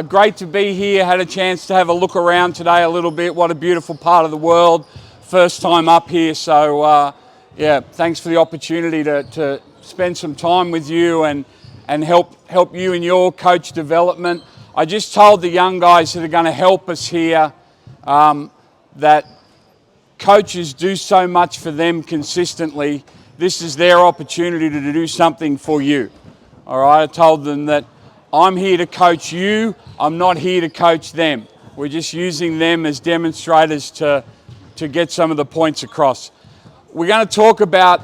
Great to be here. Had a chance to have a look around today a little bit. What a beautiful part of the world. First time up here, so yeah, thanks for the opportunity to spend some time with you and help you in your coach development. I just told the young guys that are going to help us here that coaches do so much for them consistently. This is their opportunity to do something for you. All right, I told them that I'm here to coach you. I'm not here to coach them. We're just using them as demonstrators to get some of the points across. We're going to talk about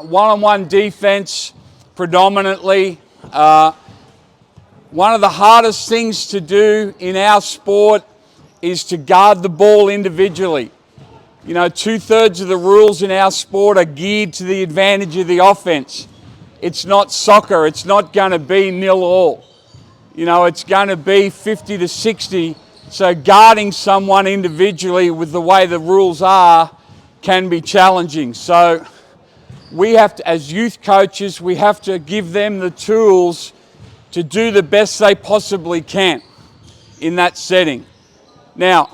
one-on-one defense predominantly. One of the hardest things to do in our sport is to guard the ball individually. You know, 2/3 of the rules in our sport are geared to the advantage of the offense. It's not soccer. It's not going to be 0-all. You know, it's going to be 50 to 60. So guarding someone individually with the way the rules are can be challenging. So we have to, as youth coaches, we have to give them the tools to do the best they possibly can in that setting. Now,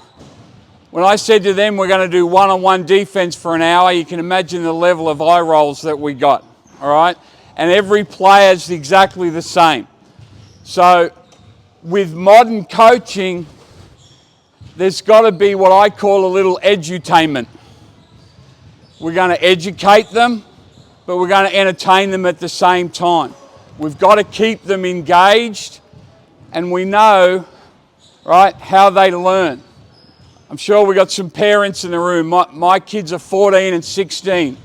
when I said to them we're going to do one-on-one defense for an hour, you can imagine the level of eye rolls that we got, all right? And every player is exactly the same. So with modern coaching, there's got to be what I call a little edutainment. We're going to educate them, but we're going to entertain them at the same time. We've got to keep them engaged, and we know, right, how they learn. I'm sure we've got some parents in the room. My kids are 14 and 16.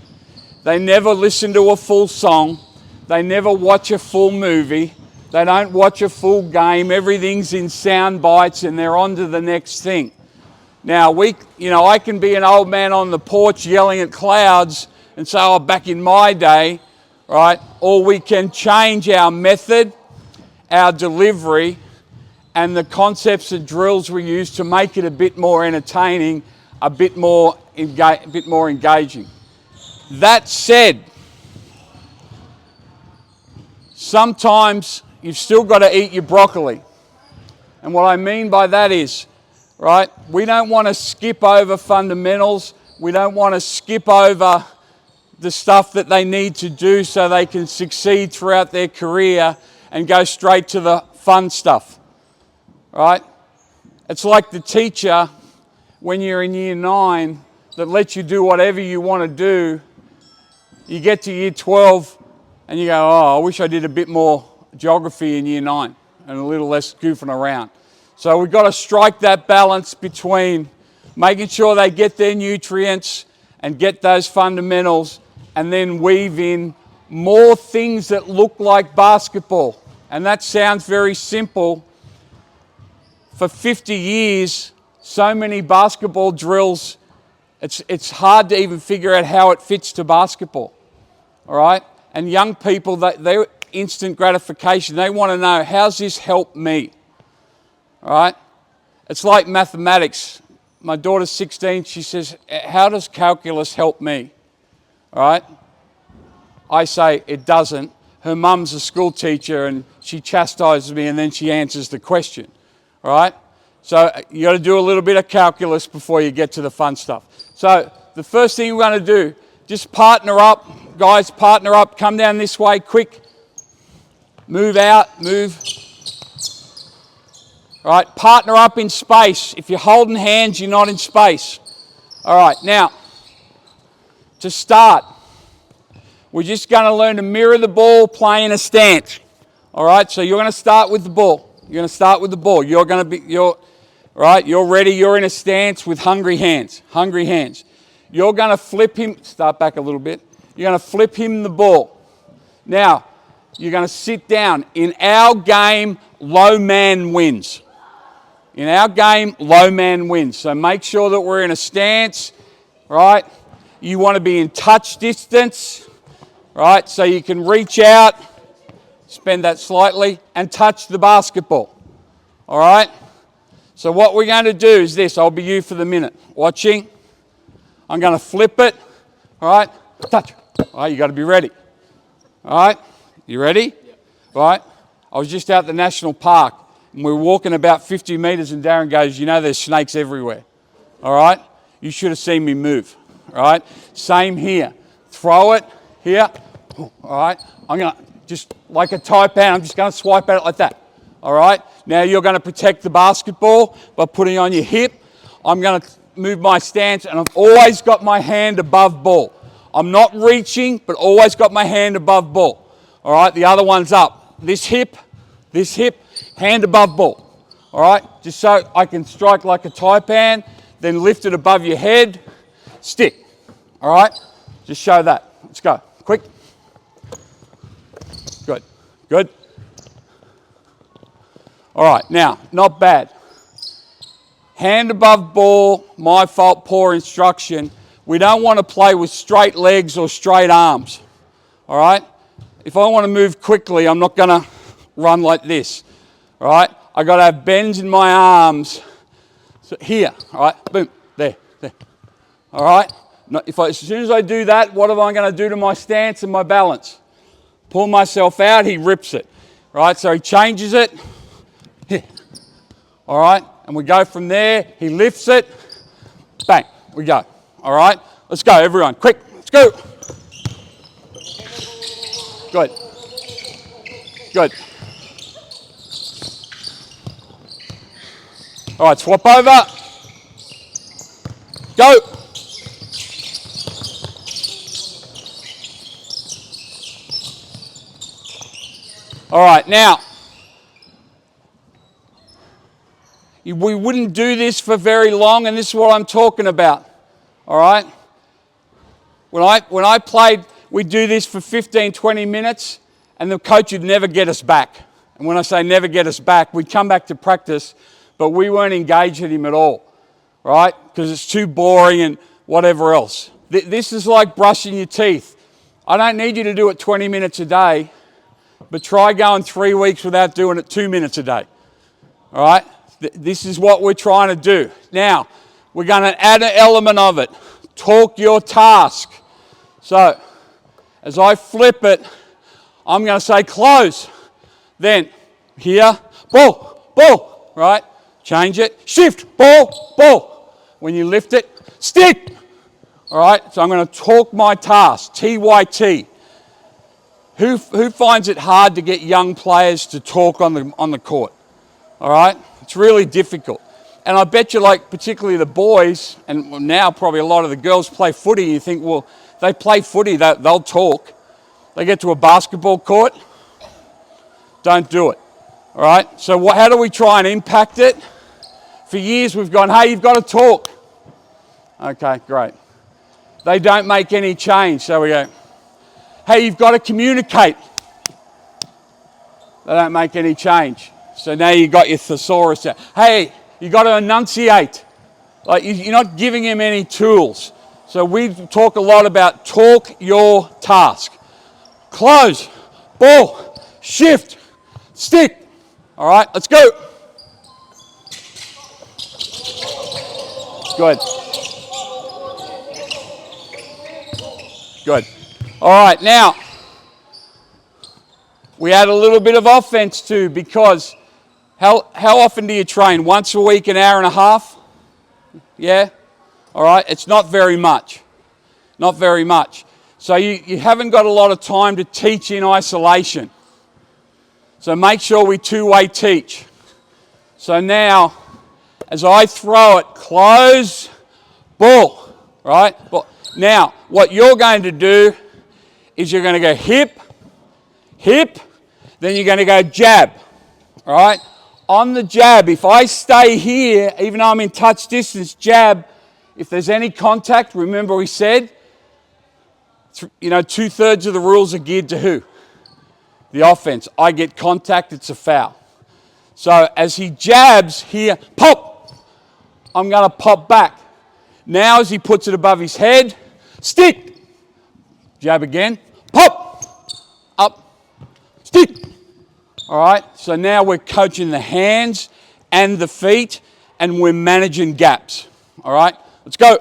They never listen to a full song. They never watch a full movie. They don't watch a full game. Everything's in sound bites and they're on to the next thing. Now, I can be an old man on the porch yelling at clouds and say, oh, back in my day, right? Or we can change our method, our delivery, and the concepts and drills we use to make it a bit more entertaining, a bit more engaging. That said, sometimes you've still got to eat your broccoli. And what I mean by that is, right, we don't want to skip over fundamentals. We don't want to skip over the stuff that they need to do so they can succeed throughout their career and go straight to the fun stuff, right? It's like the teacher when you're in year 9 that lets you do whatever you want to do. You get to year 12 and you go, oh, I wish I did a bit more geography in year 9 and a little less goofing around. So we've got to strike that balance between making sure they get their nutrients and get those fundamentals and then weave in more things that look like basketball. And that sounds very simple. For 50 years, so many basketball drills, it's hard to even figure out how it fits to basketball. All right? And young people, they're instant gratification. They want to know, how's this help me? All right? It's like mathematics. My daughter's 16. She says, how does calculus help me? All right? I say, it doesn't. Her mum's a school teacher and she chastises me and then she answers the question. All right? So you got to do a little bit of calculus before you get to the fun stuff. So the first thing we're going to do, just partner up. Guys, partner up. Come down this way, quick. Move out, move. All right, partner up in space. If you're holding hands, you're not in space. All right, now, to start, we're just going to learn to mirror the ball, play in a stance. All right, so you're going to start with the ball. You're going to start with the ball. You're ready, you're in a stance with hungry hands. You're going to flip him, start back a little bit. You're going to flip him the ball. Now, you're going to sit down. In our game, low man wins. In our game, low man wins. So make sure that we're in a stance, right? You want to be in touch distance, right? So you can reach out, spend that slightly, and touch the basketball. All right? So what we're going to do is this. I'll be you for the minute. Watching. I'm going to flip it. All right? Touch. All right, you got to be ready. All right? You ready? Yep. All right? I was just out at the national park And we're walking about 50 metres and Darren goes, you know there's snakes everywhere, all right? You should have seen me move, all right? Same here. Throw it here, all right? I'm going to, just like a taipan, I'm just going to swipe at it like that, all right? Now you're going to protect the basketball by putting on your hip. I'm going to move my stance, and I've always got my hand above ball. I'm not reaching, but always got my hand above ball. All right, the other one's up. This hip, hand above ball. All right, just so I can strike like a taipan, then lift it above your head, stick. All right, just show that. Let's go, quick. Good, good. All right, now, not bad. Hand above ball, my fault, poor instruction. We don't want to play with straight legs or straight arms, all right? If I want to move quickly, I'm not going to run like this, all right? I got to have bends in my arms. So here, all right, boom, there, all right? As soon as I do that, what am I going to do to my stance and my balance? Pull myself out, he rips it, right? So he changes it, here, all right? And we go from there, he lifts it, bang, we go. All right, let's go, everyone, quick, let's go. Good, good. All right, swap over, go. All right, now, we wouldn't do this for very long, and this is what I'm talking about. All right? When I played, we'd do this for 15, 20 minutes, and the coach would never get us back. And when I say never get us back, we'd come back to practice, but we weren't engaged with him at all, right? Because it's too boring and whatever else. This is like brushing your teeth. I don't need you to do it 20 minutes a day, but try going 3 weeks without doing it 2 minutes a day, all right? This is what we're trying to do. Now, we're going to add an element of it. Talk your task. So, as I flip it, I'm going to say close. Then, here, ball, ball, right? Change it. Shift, ball, ball. When you lift it, stick. All right? So I'm going to talk my task. TYT. Who finds it hard to get young players to talk on the court? All right? It's really difficult. And I bet you, like, particularly the boys, and now probably a lot of the girls play footy, you think, well, they play footy, they'll talk. They get to a basketball court, don't do it. All right? So how do we try and impact it? For years we've gone, hey, you've got to talk. Okay, great. They don't make any change, so we go, hey, you've got to communicate. They don't make any change. So now you've got your thesaurus out. Hey, you got to enunciate. Like, you're not giving him any tools. So we talk a lot about talk your task. Close, ball, shift, stick. All right, let's go. Good. Good. All right, now, we add a little bit of offense too, because how often do you train? Once a week, an hour and a half? Yeah? All right, it's not very much. Not very much. So you haven't got a lot of time to teach in isolation. So make sure we two-way teach. So now, as I throw it, close, ball, right? Now, what you're going to do is you're going to go hip, hip, then you're going to go jab, all right? On the jab, if I stay here, even though I'm in touch distance, jab, if there's any contact, remember we said, you know, 2/3 of the rules are geared to who? The offense. I get contact, it's a foul. So as he jabs here, pop, I'm going to pop back. Now as he puts it above his head, stick, jab again, pop, up, stick. All right, so now we're coaching the hands and the feet, and we're managing gaps. All right, let's go.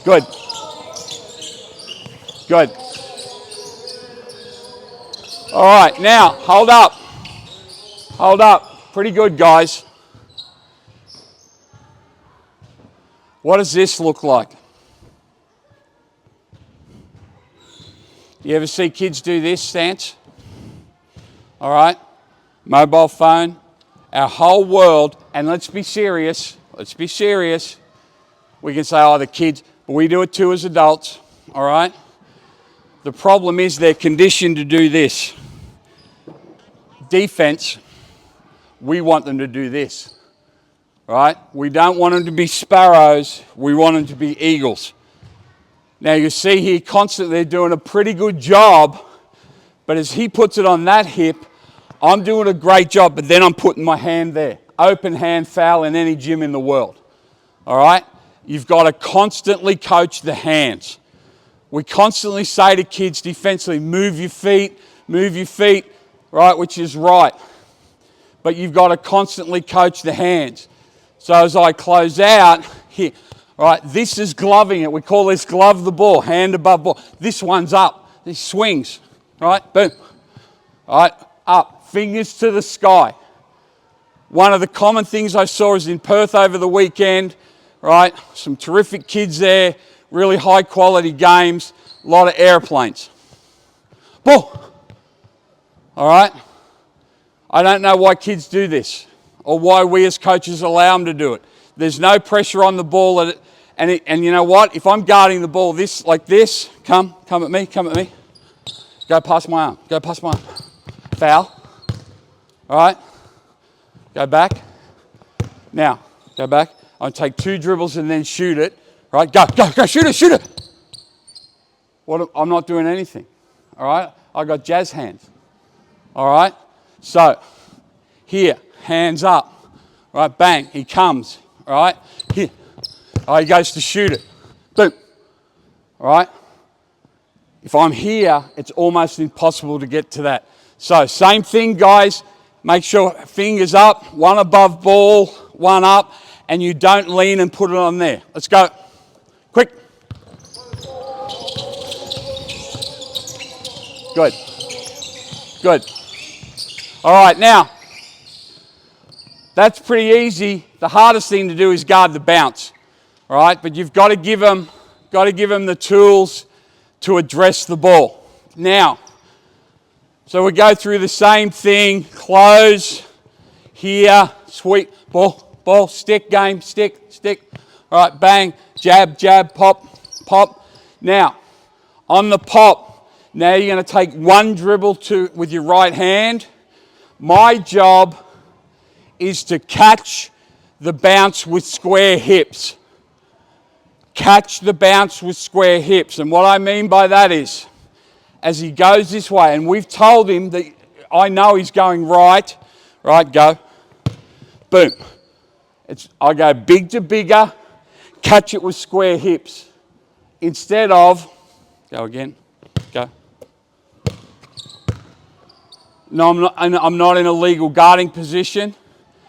Good. Good. All right, now, hold up. Hold up. Pretty good, guys. What does this look like? You ever see kids do this stance? All right, mobile phone, our whole world, and let's be serious. We can say, oh, the kids, but we do it too as adults, all right? The problem is they're conditioned to do this. Defense, we want them to do this, right? We don't want them to be sparrows, we want them to be eagles. Now you see here constantly they're doing a pretty good job, but as he puts it on that hip, I'm doing a great job, but then I'm putting my hand there. Open hand foul in any gym in the world, all right? You've got to constantly coach the hands. We constantly say to kids defensively, move your feet, right, which is right. But you've got to constantly coach the hands. So as I close out, here, right, this is gloving it. We call this glove the ball, hand above ball. This one's up, this swings, right, boom. All right, up, fingers to the sky. One of the common things I saw is in Perth over the weekend, right, some terrific kids there, really high quality games, a lot of airplanes. Ball. All right? I don't know why kids do this or why we as coaches allow them to do it. There's no pressure on the ball. And you know what? If I'm guarding the ball like this, come at me. Go past my arm. Foul. All right? Go back. Now, go back. I'll take 2 dribbles and then shoot it. Right? Go, shoot it. I'm not doing anything. All right? I got jazz hands. All right? So, here, hands up. All right? Bang, he comes. All right? Here. All right, he goes to shoot it. Boom. All right? If I'm here, it's almost impossible to get to that. So, same thing, guys. Make sure fingers up, one above ball, one up, and you don't lean and put it on there. Let's go. Quick. Good. All right, now, that's pretty easy. The hardest thing to do is guard the bounce, all right? But you've got to give them the tools to address the ball. Now, so we go through the same thing, close, here, sweep, ball, stick game, stick. All right, bang, jab, pop. Now, on the pop, now you're going to take 1 dribble with your right hand. My job is to catch the bounce with square hips. And what I mean by that is, as he goes this way, and we've told him that I know he's going right, go, boom. I go big to bigger, catch it with square hips. Instead of, go again, go. No, I'm not in a legal guarding position,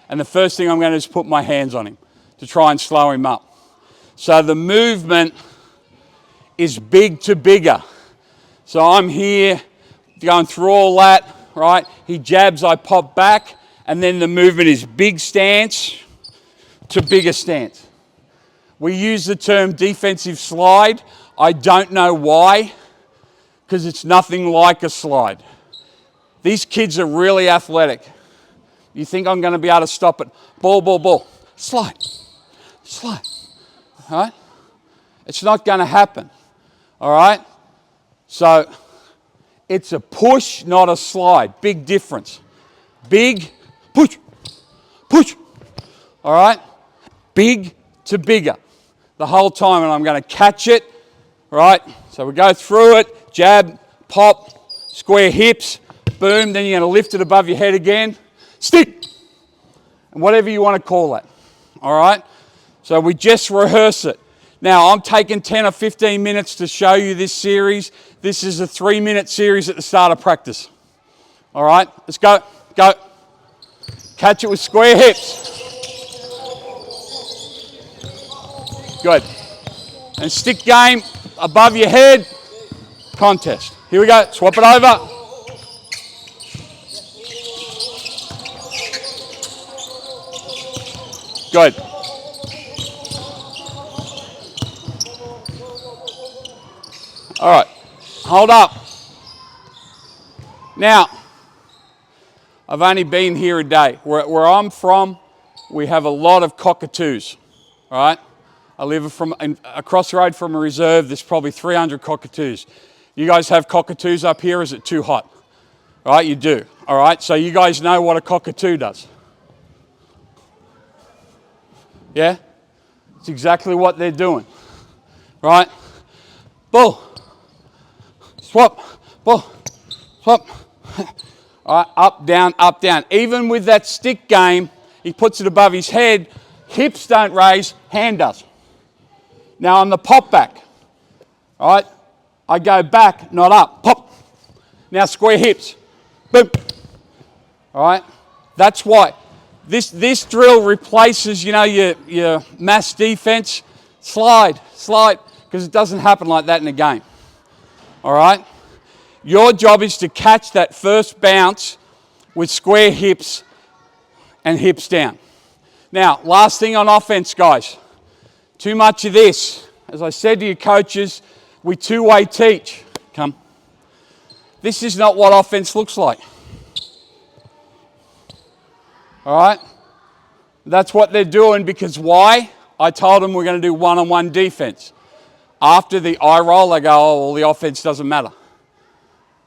and the first thing I'm going to do is put my hands on him to try and slow him up. So the movement is big to bigger. So I'm here going through all that, right? He jabs, I pop back, and then the movement is big stance to bigger stance. We use the term defensive slide. I don't know why, because it's nothing like a slide. These kids are really athletic. You think I'm going to be able to stop it? Ball. Slide. All right? It's not going to happen. All right? So, it's a push, not a slide. Big difference. Big, push. All right? Big to bigger the whole time, and I'm going to catch it. Right? So we go through it, jab, pop, square hips, boom, then you're going to lift it above your head again, stick, and whatever you want to call that. All right? So we just rehearse it. Now, I'm taking 10 or 15 minutes to show you this series. This is a 3-minute series at the start of practice. All right? Let's go. Catch it with square hips. Good. And stick game above your head. Contest. Here we go. Swap it over. Good. All right, hold up. Now, I've only been here a day. Where I'm from, we have a lot of cockatoos, all right? I live across the road from a reserve. There's probably 300 cockatoos. You guys have cockatoos up here? Is it too hot? All right, you do. All right, so you guys know what a cockatoo does. Yeah? It's exactly what they're doing, right? Bull, swap, bull, swap. All right, up, down, up, down. Even with that stick game, he puts it above his head. Hips don't raise, hand does. Now on the pop back, all right, I go back, not up, pop. Now square hips, boom. All right, that's why. This drill replaces, you know, your mass defense. Slide, because it doesn't happen like that in a game. All right? Your job is to catch that first bounce with square hips and hips down. Now, last thing on offense, guys. Too much of this. As I said to you coaches, we two-way teach. Come. This is not what offense looks like. All right? That's what they're doing because why? I told them we're going to do one-on-one defense. After the eye roll, they go, oh, well, the offense doesn't matter.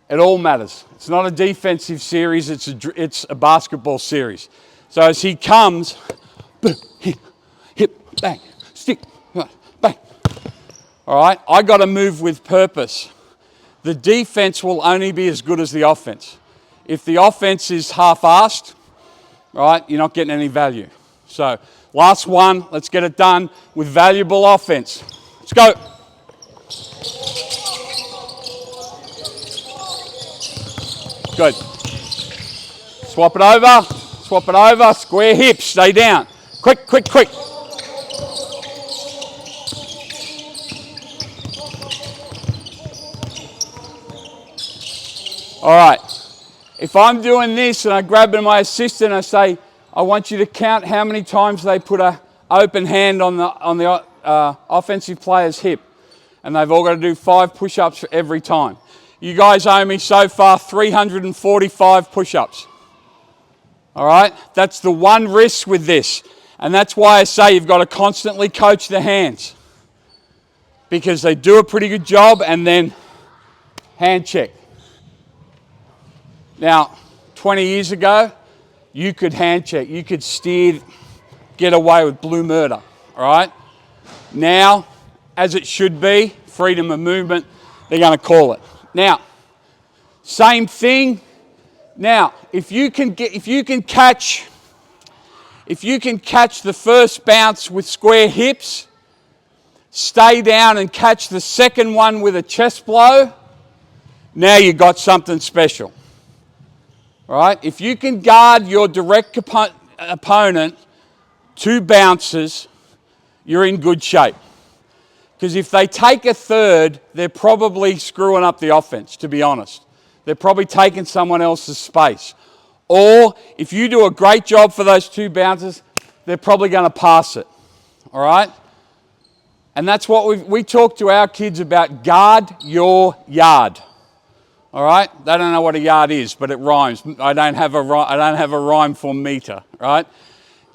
It all matters. It's not a defensive series, it's a basketball series. So as he comes, boom, hip, bang, stick, bang. All right, I got to move with purpose. The defense will only be as good as the offense. If the offense is half-assed, right, you're not getting any value. So, last one, let's get it done with valuable offense. Let's go. Good. Swap it over, square hips, stay down. Quick. All right. If I'm doing this and I grab my assistant and I say, I want you to count how many times they put an open hand on the offensive player's hip. And they've all got to do 5 push-ups for every time. You guys owe me so far 345 push-ups. All right? That's the one risk with this. And that's why I say you've got to constantly coach the hands. Because they do a pretty good job and then hand check. Now, 20 years ago, you could hand check, you could steer, get away with blue murder, all right? Now, as it should be, freedom of movement, they're going to call it. Now, same thing. Now, if you can catch the first bounce with square hips, stay down and catch the second one with a chest blow, now you got something special. All right? If you can guard your direct opponent 2 bounces, you're in good shape. Because if they take a third, they're probably screwing up the offense, to be honest. They're probably taking someone else's space. Or if you do a great job for those 2 bounces, they're probably going to pass it. All right? And that's what we talk to our kids about, guard your yard. All right? They don't know what a yard is, but it rhymes. I don't have a rhyme for meter, right?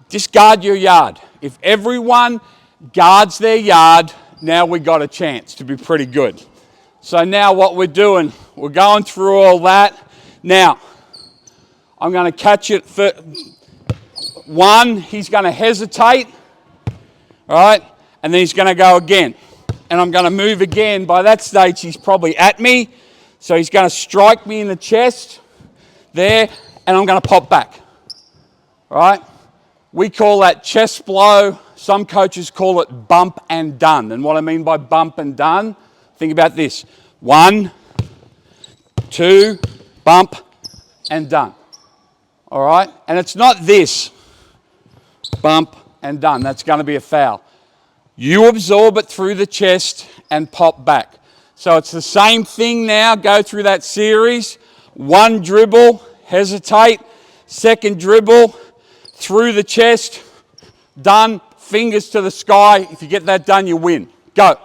Just guard your yard. If everyone guards their yard, now we got a chance to be pretty good. So now what we're doing, we're going through all that. Now, I'm going to catch it for 1, he's going to hesitate, all right? And then he's going to go again. And I'm going to move again. By that stage, he's probably at me. So he's going to strike me in the chest there, and I'm going to pop back. All right? We call that chest blow. Some coaches call it bump and done. And what I mean by bump and done, think about this. 1, 2, bump, and done. All right? And it's not this. Bump and done. That's going to be a foul. You absorb it through the chest and pop back. So it's the same thing now. Go through that series. 1 dribble, hesitate. 2nd dribble, through the chest, Done. Fingers to the sky. If you get that done, you win. Go.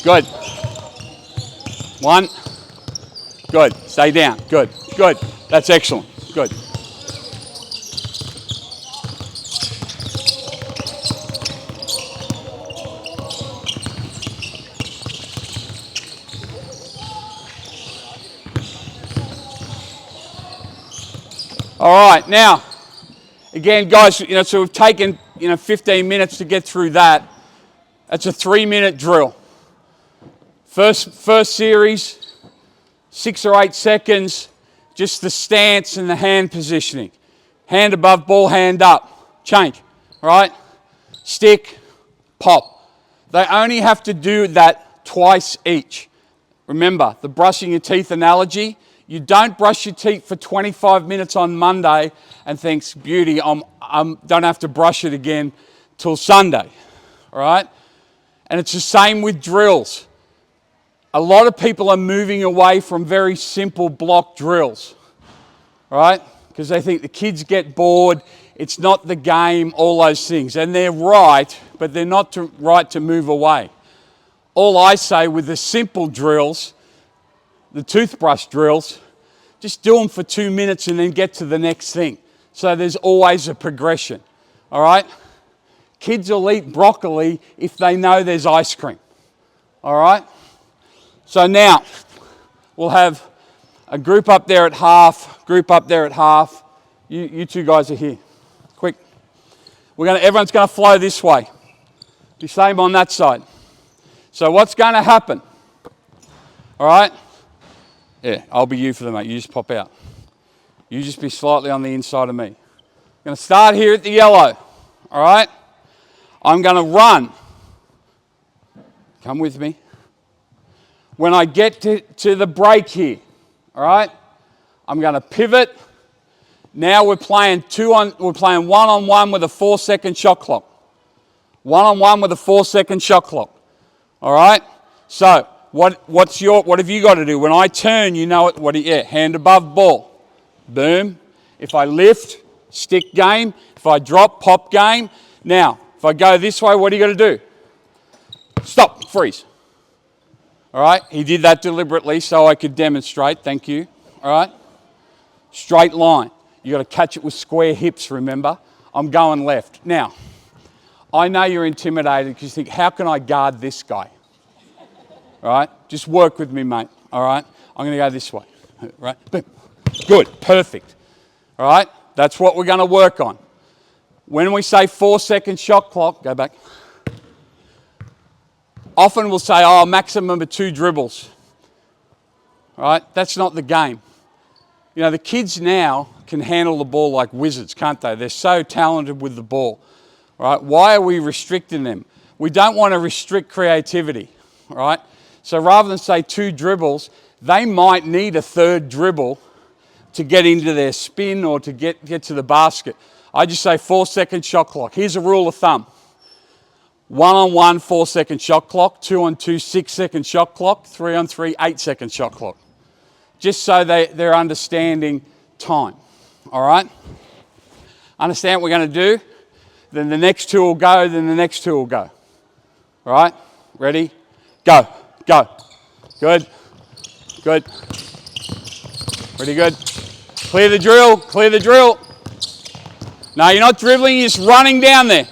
Good. 1. Good. Stay down. Good. Good. That's excellent. Good. All right, now, again, guys, so we've taken, 15 minutes to get through that. That's a 3-minute drill. First series, 6 or 8 seconds, just the stance and the hand positioning. Hand above ball, hand up. Change, all right? Stick, pop. They only have to do that twice each. Remember, the brushing your teeth analogy. You don't brush your teeth for 25 minutes on Monday and think, beauty, I don't have to brush it again till Sunday, all right? And it's the same with drills. A lot of people are moving away from very simple block drills, all right? Because they think the kids get bored, it's not the game, all those things. And they're right, but they're not right to move away. All I say with the simple drills, the toothbrush drills, just do them for 2 minutes and then get to the next thing. So there's always a progression, all right? Kids will eat broccoli if they know there's ice cream, all right? So now we'll have a group up there at half, group up there at half. You two guys are here. Quick. Everyone's going to flow this way. The same on that side. So what's going to happen? All right? Yeah, I'll be you for the mate. You just pop out. You just be slightly on the inside of me. I'm going to start here at the yellow. All right? I'm going to run. Come with me. When I get to the break here, all right? I'm going to pivot. Now we're playing one-on-one with a 4-second shot clock. One-on-one with a 4-second shot clock. All right? So what have you got to do? When I turn, you know it. Hand above ball. Boom. If I lift, stick game. If I drop, pop game. Now, if I go this way, what do you got to do? Stop. Freeze. All right? He did that deliberately so I could demonstrate. Thank you. All right? Straight line. You got to catch it with square hips, remember? I'm going left. Now, I know you're intimidated because you think, how can I guard this guy? All right? Just work with me, mate. All right? I'm going to go this way. Right? Boom. Good. Perfect. All right? That's what we're going to work on. When we say 4-second shot clock, go back. Often we'll say, maximum of 2 dribbles. All right? That's not the game. The kids now can handle the ball like wizards, can't they? They're so talented with the ball. All right? Why are we restricting them? We don't want to restrict creativity. All right? So rather than say 2 dribbles, they might need a 3rd dribble to get into their spin or to get to the basket. I just say 4-second shot clock. Here's a rule of thumb. 1-on-1, 4-second shot clock. 2-on-2, 6-second shot clock. 3-on-3, 8-second shot clock. Just so they're understanding time. All right? Understand what we're going to do? Then the next 2 will go, then the next 2 will go. All right? Ready? Go. Go. Good. Good. Pretty good. Clear the drill. Clear the drill. No, you're not dribbling, you're just running down there.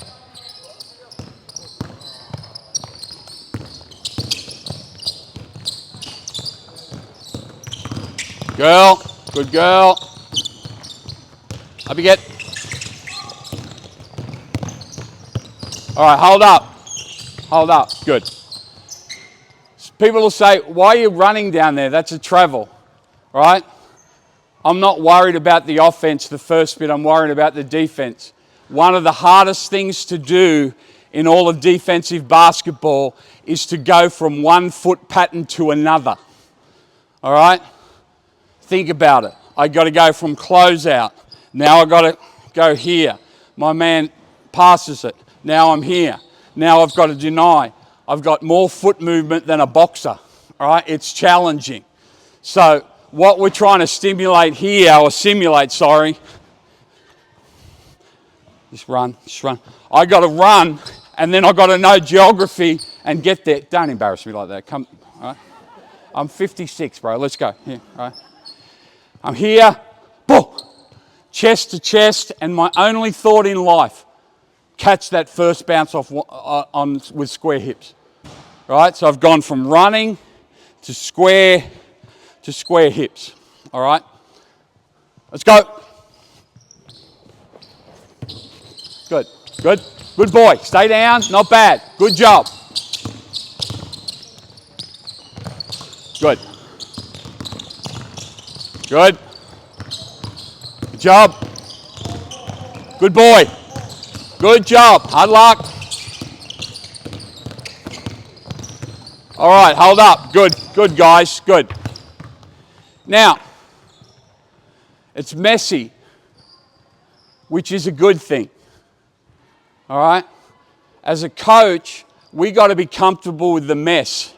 Girl. Good girl. Up you get. All right, hold up. Hold up. Good. People will say, why are you running down there? That's a travel. All right? I'm not worried about the offense, the first bit. I'm worried about the defense. One of the hardest things to do in all of defensive basketball is to go from one foot pattern to another. All right? Think about it. I got to go from closeout. Now I got to go here. My man passes it. Now I'm here. Now I've got to deny. I've got more foot movement than a boxer. All right? It's challenging. So what we're trying to stimulate here, or simulate, sorry. Just run. I got to run, and then I got to know geography and get there. Don't embarrass me like that. Come, all right? I'm 56, bro. Let's go. Here, all right? I'm here, boom, chest to chest, and my only thought in life, catch that first bounce off with square hips. Right? So I've gone from running to square hips. All right? Let's go. Good boy. Stay down. Not bad. Good job. Good job. Good boy. Good job. Hard luck. All right, hold up. Good guys. Good. Now, it's messy, which is a good thing. All right? As a coach, we got to be comfortable with the mess.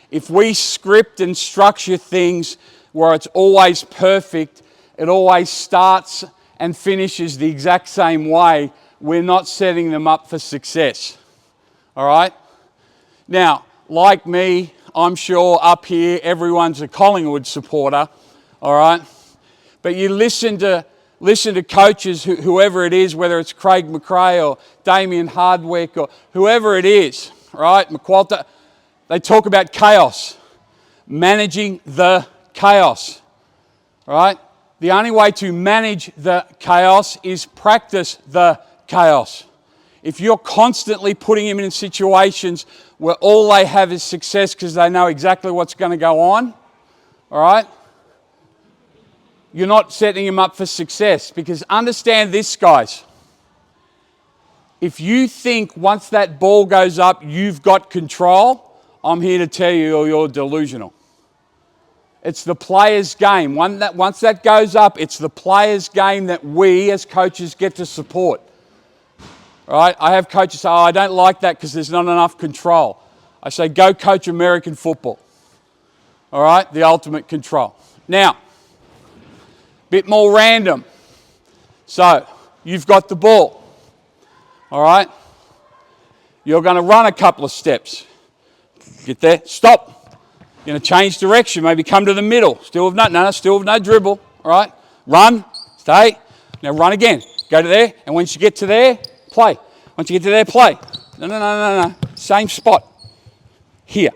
If we script and structure things where it's always perfect, it always starts and finishes the exact same way, we're not setting them up for success. All right? Now, like me, I'm sure up here everyone's a Collingwood supporter. All right? But you listen to coaches, whoever it is, whether it's Craig McRae or Damien Hardwick or whoever it is, right? McQualter, they talk about chaos, managing the chaos, right? The only way to manage the chaos is practice the chaos. If you're constantly putting them in situations where all they have is success because they know exactly what's going to go on, all right? You're not setting them up for success, because understand this, guys. If you think once that ball goes up, you've got control, I'm here to tell you you're delusional. It's the player's game. Once that goes up, it's the player's game that we as coaches get to support. All right? I have coaches say, I don't like that because there's not enough control. I say, go coach American football. All right? The ultimate control. Now, bit more random. So, you've got the ball. All right? You're going to run a couple of steps. Get there. Stop. You're going to change direction. Maybe come to the middle. Still with no dribble. All right? Run. Stay. Now run again. Go to there. And once you get to there, play. Once you get to there, play. No. Same spot. Here.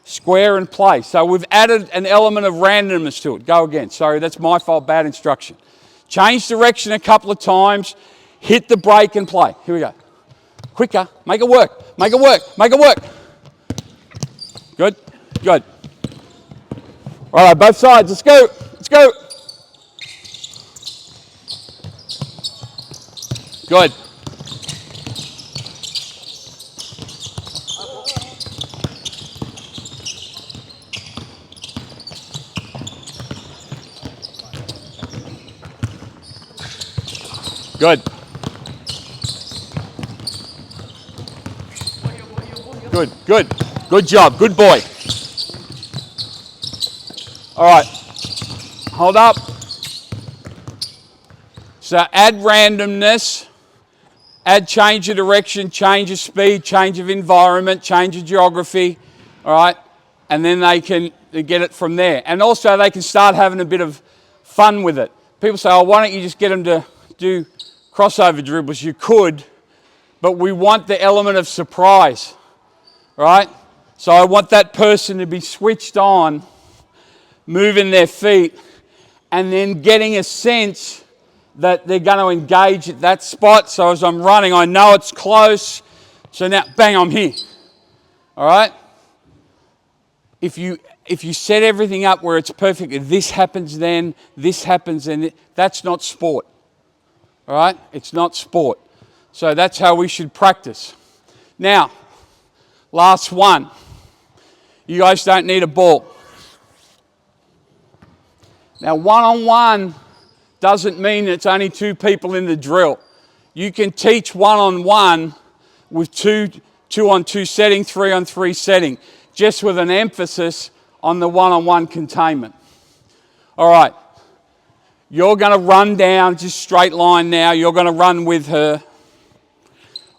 Square and play. So we've added an element of randomness to it. Go again. Sorry, that's my fault. Bad instruction. Change direction a couple of times. Hit the brake and play. Here we go. Quicker. Make it work. Make it work. Make it work. Good. Good. All right, both sides. Let's go. Let's go. Good. Good. Good. Good job. Good boy. All right. Hold up. So add randomness, add change of direction, change of speed, change of environment, change of geography. All right. And then they get it from there. And also they can start having a bit of fun with it. People say, oh, why don't you just get them to do crossover dribbles? You could, but we want the element of surprise, right? So I want that person to be switched on, moving their feet, and then getting a sense that they're going to engage at that spot. So as I'm running, I know it's close. So now, bang, I'm here. All right? If you set everything up where it's perfect, this happens then, that's not sport. All right? It's not sport. So that's how we should practice. Now, last one. You guys don't need a ball. Now, one-on-one doesn't mean it's only two people in the drill. You can teach one-on-one with two-on-two setting, three-on-three setting, just with an emphasis on the one-on-one containment. All right. You're going to run down, just straight line now. You're going to run with her.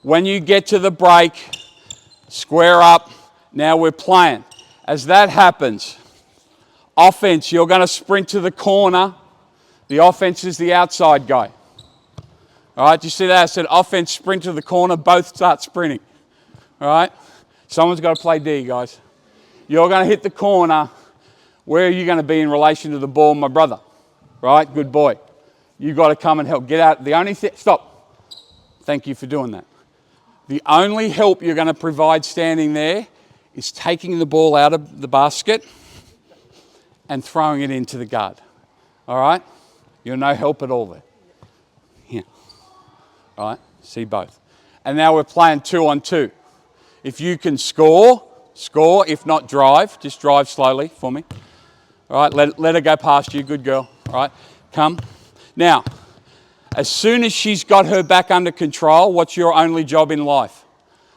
When you get to the break, square up. Now we're playing. As that happens, offense, you're going to sprint to the corner. The offense is the outside guy. All right, do you see that? I said offense, sprint to the corner, both start sprinting. All right? Someone's got to play D, guys. You're going to hit the corner. Where are you going to be in relation to the ball, my brother? Right? Good boy. You've got to come and help. Get out. The only thing... Stop. Thank you for doing that. The only help you're going to provide standing there is taking the ball out of the basket and throwing it into the guard. All right? You're no help at all there. Here. All right? See both. And now we're playing 2-on-2. If you can score, score. If not, drive. Just drive slowly for me. All right? Let her go past you. Good girl. All right? Come. Now, as soon as she's got her back under control, what's your only job in life?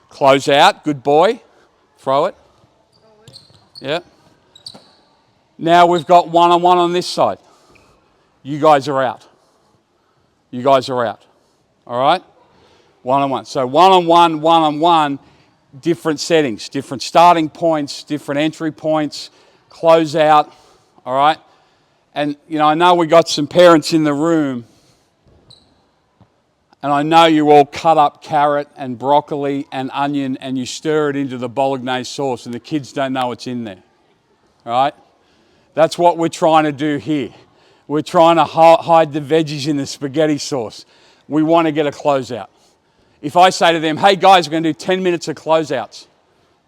Close out. Good boy. Throw it. Yeah. Now we've got one-on-one on this side. You guys are out. You guys are out. All right? One-on-one. So one-on-one, one-on-one, different settings, different starting points, different entry points, close out. All right? And, you know, I know we got some parents in the room, and I know you all cut up carrot and broccoli and onion and you stir it into the bolognese sauce and the kids don't know what's in there. All right? That's what we're trying to do here. We're trying to hide the veggies in the spaghetti sauce. We want to get a closeout. If I say to them, hey guys, we're going to do 10 minutes of closeouts,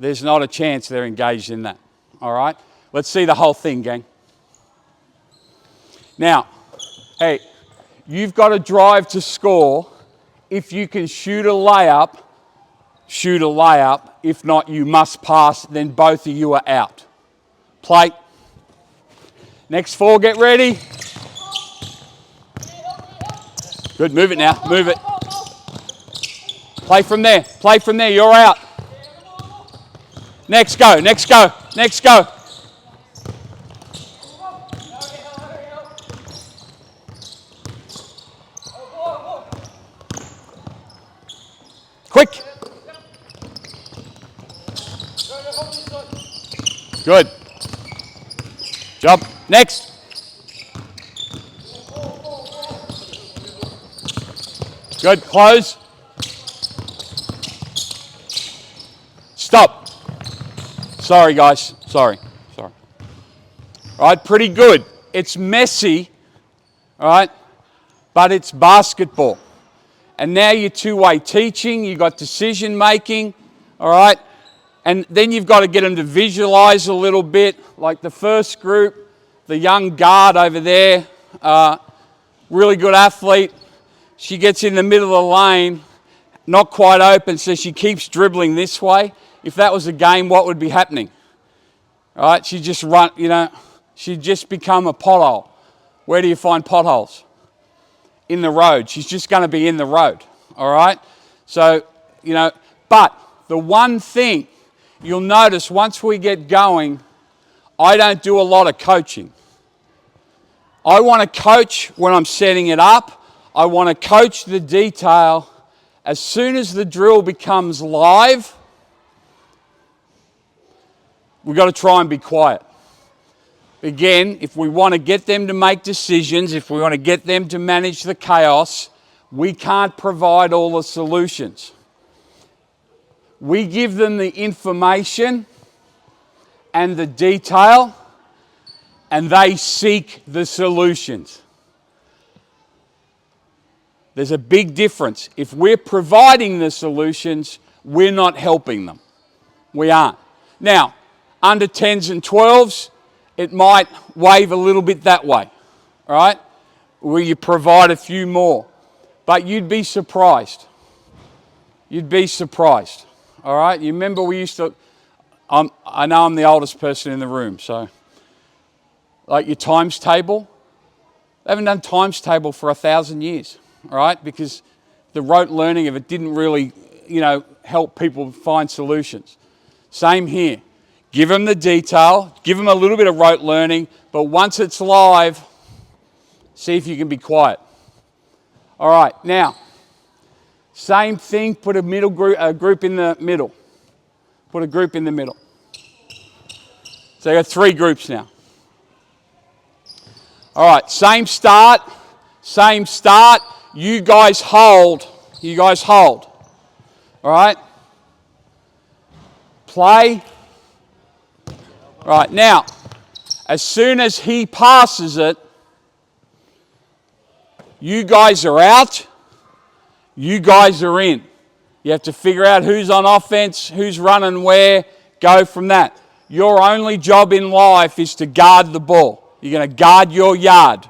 there's not a chance they're engaged in that. All right? Let's see the whole thing, gang. Now, hey, you've got to drive to score. If you can shoot a layup, shoot a layup. If not, you must pass, then both of you are out. Play. Next four, get ready. Good, move it now, move it. Play from there, you're out. Next go, next go, next go. Quick. Good. Jump. Next. Good. Close. Stop. Sorry, guys. Sorry. All right, pretty good. It's messy, all right, but it's basketball. And now you're two-way teaching, you've got decision making, all right? And then you've got to get them to visualize a little bit, like the first group, the young guard over there, really good athlete. She gets in the middle of the lane, not quite open, so she keeps dribbling this way. If that was a game, what would be happening? All right, she'd just run, you know, she'd just become a pothole. Where do you find potholes? In the road. She's just going to be in the road, all right? So, you know, but the one thing you'll notice once we get going, I don't do a lot of coaching. I want to coach when I'm setting it up. I want to coach the detail. As soon as the drill becomes live, we've got to try and be quiet. Again, if we want to get them to make decisions, if we want to get them to manage the chaos, we can't provide all the solutions. We give them the information and the detail, and they seek the solutions. There's a big difference. If we're providing the solutions, we're not helping them. We aren't. Now, under 10s and 12s, it might wave a little bit that way, all right? Where you provide a few more. But you'd be surprised. You'd be surprised, all right? You remember we used to, I know I'm the oldest person in the room, so like your times table, they haven't done times table for 1,000 years, all right? Because the rote learning of it didn't really, you know, help people find solutions. Same here. Give them the detail, give them a little bit of rote learning, but once it's live, see if you can be quiet. All right, now, same thing, put a group in the middle. Put a group in the middle. So you got 3 groups now. All right, same start. You guys hold. All right? Play. All right, now, as soon as he passes it, you guys are out, you guys are in. You have to figure out who's on offense, who's running where, go from that. Your only job in life is to guard the ball. You're going to guard your yard,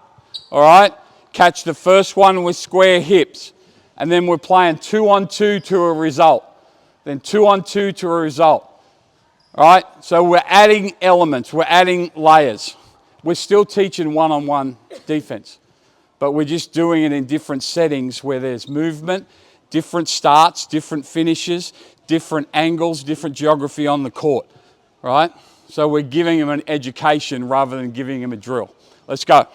all right? Catch the first one with square hips. And then we're playing 2-on-2 to a result. Then 2-on-2 to a result. All right? So we're adding elements. We're adding layers. We're still teaching one-on-one defense. But we're just doing it in different settings where there's movement, different starts, different finishes, different angles, different geography on the court. All right? So we're giving them an education rather than giving them a drill. Let's go.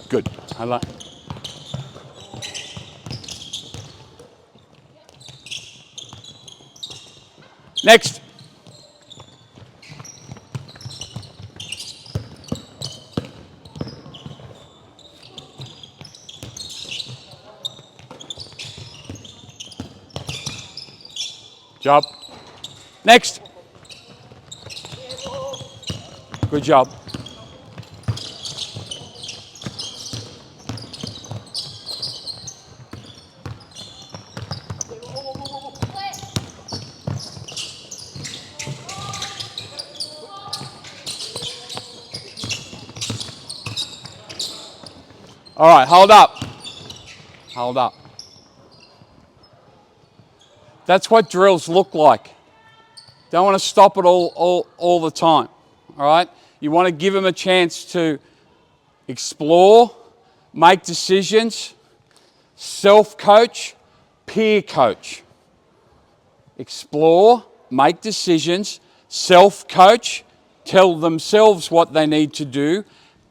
Good. I like. Next. Job. Next. Good job. All right, hold up. That's what drills look like. Don't want to stop it all the time, all right? You want to give them a chance to explore, make decisions, self-coach, peer coach. Explore, make decisions, self-coach, tell themselves what they need to do,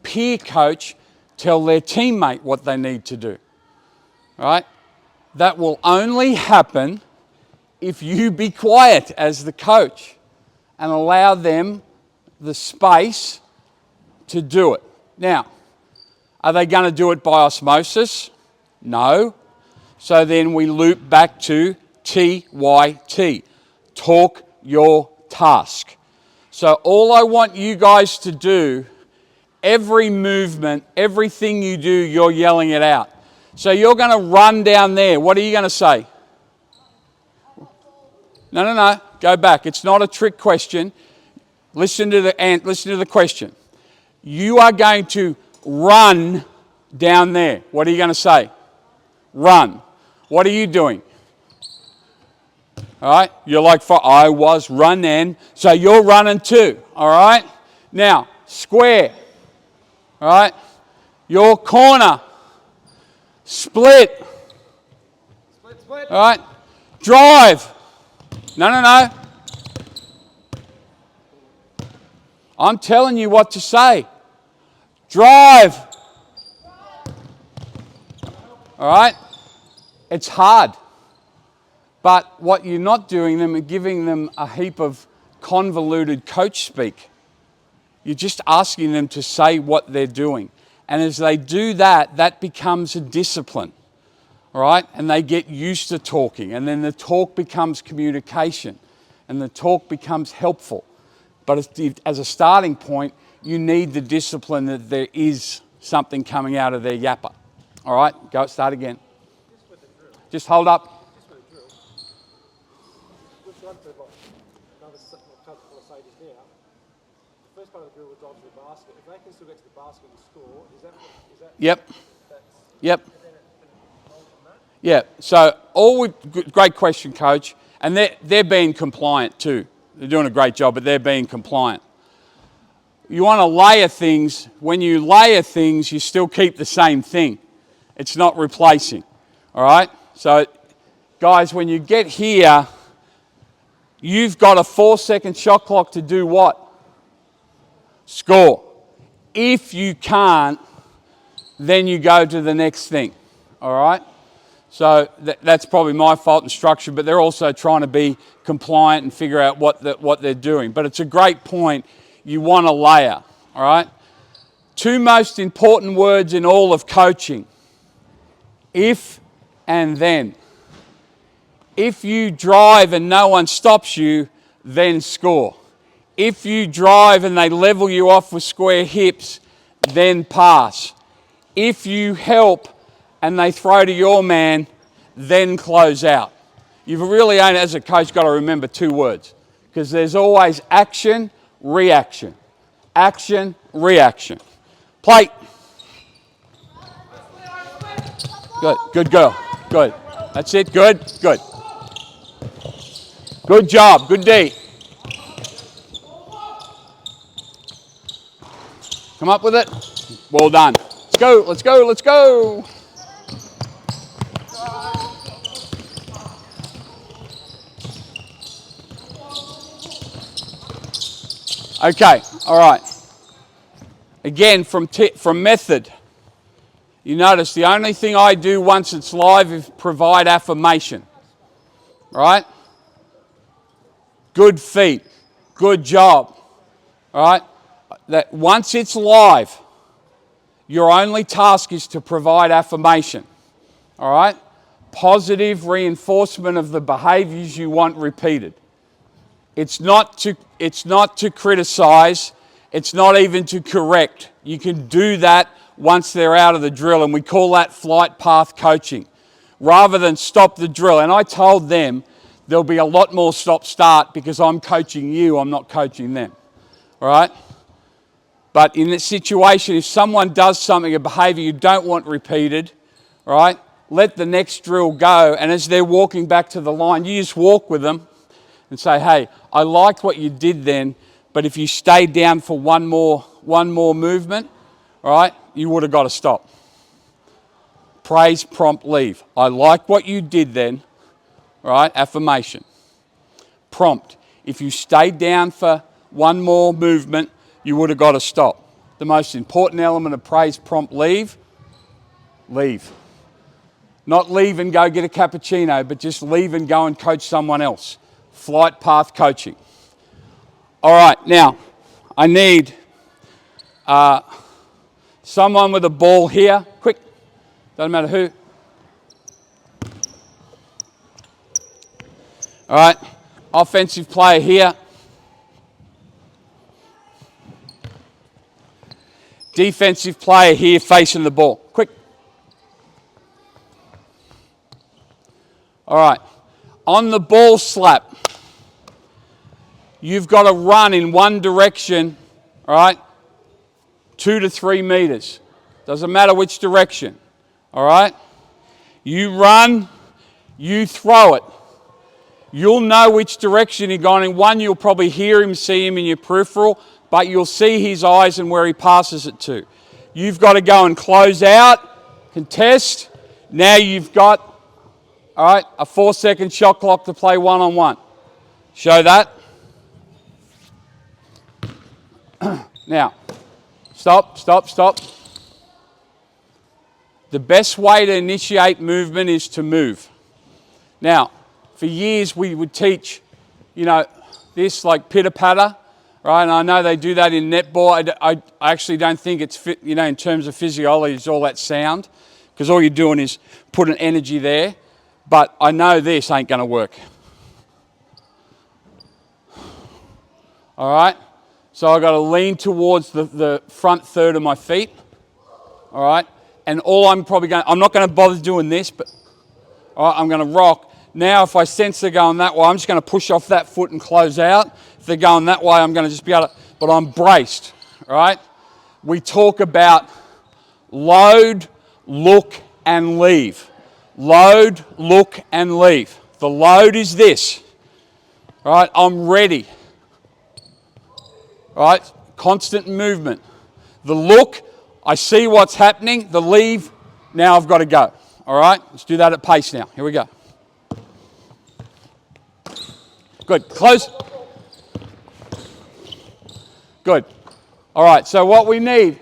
peer coach, tell their teammate what they need to do, all right? That will only happen if you be quiet as the coach and allow them the space to do it. Now, are they going to do it by osmosis? No. So then we loop back to TYT, talk your task. So all I want you guys to do, every movement, everything you do, you're yelling it out. So you're going to run down there. What are you going to say? No. Go back. It's not a trick question. Listen to the question. You are going to run down there. What are you going to say? Run. What are you doing? All right? You're like, I was running. So you're running too. All right? Now, square. All right? Your corner. Split. Split. All right? Drive. No. I'm telling you what to say. Drive. All right? It's hard. But what you're not doing them is giving them a heap of convoluted coach speak. You're just asking them to say what they're doing. And as they do that, that becomes a discipline. All right? And they get used to talking. And then the talk becomes communication. And the talk becomes helpful. But as a starting point, you need the discipline that there is something coming out of their yapper. All right? Go, start again. Just hold up. First part of the drill would drive to the basket. If they can still get to the basket and score, is that? Yep. Yeah. So great question, Coach. And they're being compliant too. They're doing a great job, but they're being compliant. You want to layer things. When you layer things, you still keep the same thing. It's not replacing. All right? So, guys, when you get here, you've got a 4-second shot clock to do what? Score. If you can't, then you go to the next thing. All right? So that's probably my fault in structure, but they're also trying to be compliant and figure out what they're doing. But it's a great point. You want a layer. All right? 2 most important words in all of coaching. If and then. If you drive and no one stops you, then score. If you drive and they level you off with square hips, then pass. If you help and they throw to your man, then close out. You've really only, as a coach, got to remember 2 words, because there's always action, reaction. Action, reaction. Plate. Good, good girl, good. That's it, good, good. Good job, good D. Come up with it. Well done. Let's go, let's go, let's go. Okay, all right. Again, from method, you notice the only thing I do once it's live is provide affirmation. All right? Good feet. Good job. All right? That once it's live, your only task is to provide affirmation. All right? Positive reinforcement of the behaviors you want repeated. It's not to criticize. It's not even to correct. You can do that once they're out of the drill, and we call that flight path coaching. Rather than stop the drill. And I told them there'll be a lot more stop-start because I'm coaching you, I'm not coaching them. All right? But in this situation, if someone does something, a behavior you don't want repeated, all right, let the next drill go, and as they're walking back to the line, you just walk with them and say, hey, I liked what you did then, but if you stayed down for one more movement, all right, you would have got to stop. Praise, prompt, leave. I like what you did then, all right, affirmation. Prompt. If you stayed down for one more movement, you would have got to stop. The most important element of praise, prompt, leave. Leave. Not leave and go get a cappuccino, but just leave and go and coach someone else. Flight path coaching. All right, now, I need someone with a ball here. Quick, doesn't matter who. All right, offensive player here. Defensive player here facing the ball. Quick. All right, on the ball slap, you've got to run in one direction, all right, 2 to 3 meters. Doesn't matter which direction, all right? You run, you throw it. You'll know which direction you're going in. One, you'll probably hear him, see him in your peripheral, but you'll see his eyes and where he passes it to. You've got to go and close out, contest. Now you've got, all right, a 4-second shot clock to play one-on-one. Show that. Now, stop. The best way to initiate movement is to move. Now, for years we would teach, this like pitter-patter, right? And I know they do that in netball. I actually don't think it's, in terms of physiology, it's all that sound, because all you're doing is putting energy there. But I know this ain't going to work. All right? So I've got to lean towards the front third of my feet, all right? And I'm not going to bother doing this, but all right, I'm going to rock. Now if I sense they're going that way, I'm just going to push off that foot and close out. If they're going that way, I'm going to just be able to, but I'm braced, all right? We talk about load, look, and leave. Load, look, and leave. The load is this, all right? I'm ready. All right, constant movement. The look, I see what's happening. The leave, Now I've got to go. All right, let's do that at pace now. Here we go. Good, close. Good. All right, so what we need,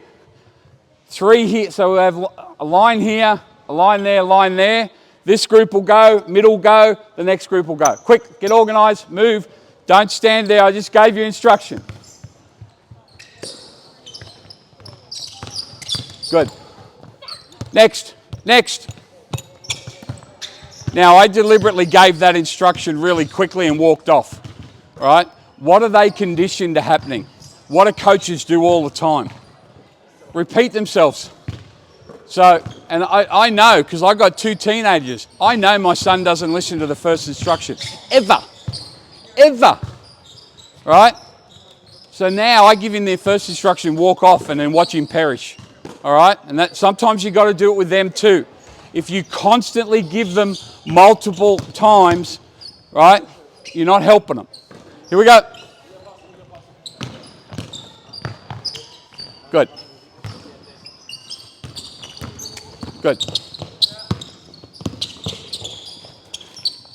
3 here, so we have a line here, a line there, a line there. This group will go, middle go, the next group will go. Quick, get organised, move. Don't stand there, I just gave you instruction. Good. Next, next. Now, I deliberately gave that instruction really quickly and walked off, all right? What are they conditioned to happening? What do coaches do all the time? Repeat themselves. So, and I know, because I've got 2 teenagers, I know my son doesn't listen to the first instruction, ever, ever, right? So now I give him their first instruction, walk off, and then watch him perish, all right? And that sometimes you got to do it with them too. If you constantly give them multiple times, right, you're not helping them. Here we go. Good. Good.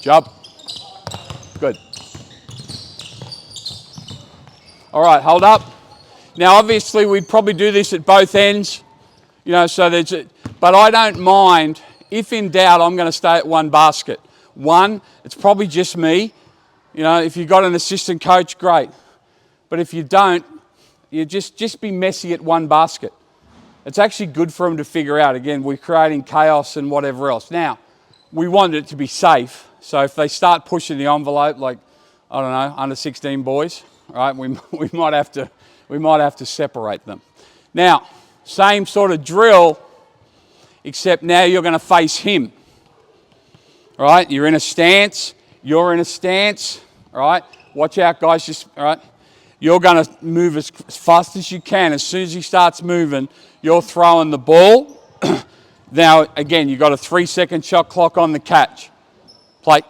Jump. Good. All right, hold up. Now, obviously, we'd probably do this at both ends, you know, so there's a, but I don't mind. If in doubt, I'm going to stay at one basket. One, it's probably just me. You know, if you've got an assistant coach, great. But if you don't, you just be messy at one basket. It's actually good for them to figure out. Again, we're creating chaos and whatever else. Now, we want it to be safe. So if they start pushing the envelope, like, I don't know, under 16 boys, right, we might have to separate them. Now, same sort of drill, except now you're going to face him. All right, you're in a stance. You're in a stance. All right, watch out, guys. Just all right. You're going to move as fast as you can. As soon as he starts moving, you're throwing the ball. Now, again, you've got a 3-second shot clock on the catch. Play.